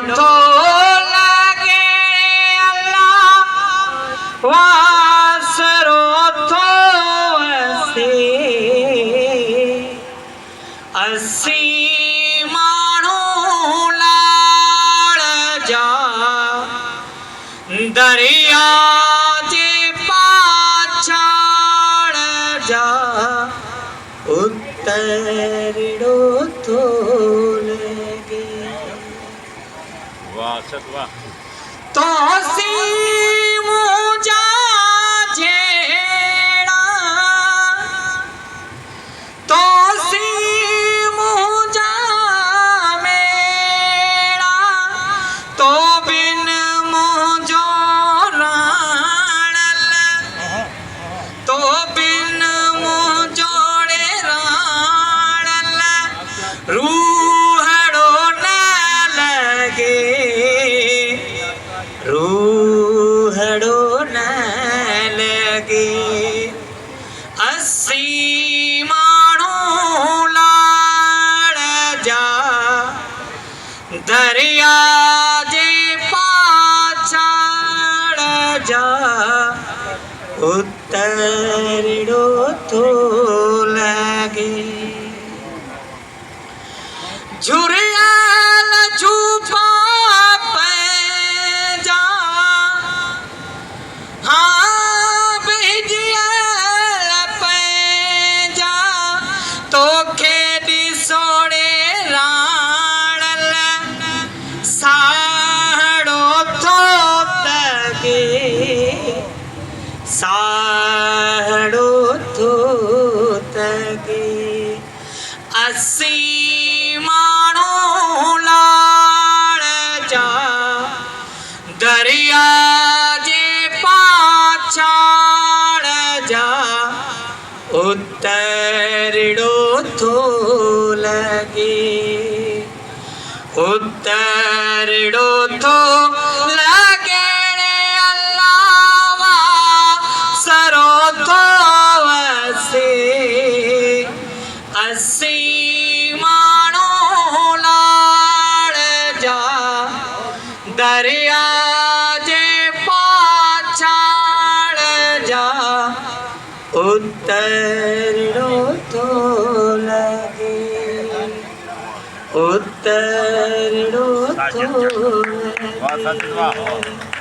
तो लागे अल्लाह वासरो तो असी माणू लाड़ जा दरिया जे पाछाड़ जा उतरड़ो तो लगे। वाह सत वाह। तो सी मुझा झेड़ा तो सी मुझा मेड़ा तो बिन मुझो राणल तो बिन मुझोड़े राणल रूहड़ो न लगे रूहड़ो न लगे। असी माणू लाड़ जा दरिया जे पाछाड़ जा उतरड़ो तो लगे। झुरियल छुपा पैजा हाँ बिजियल पैजा तो खेदी सोड़े राणल साड़ो तो तगे साड़ो तो तगे। असी माणू लाड़ जा दरिया जे पाछाड़ जा उतरड़ो तो लगे उतरड़ो तो लगे अल्लाह वासरो तो वसे। असी माणू लाड़ जा दरिया जे पाछाड़ जा उतरड़ो तो लगे उतरड़ो तो लगे।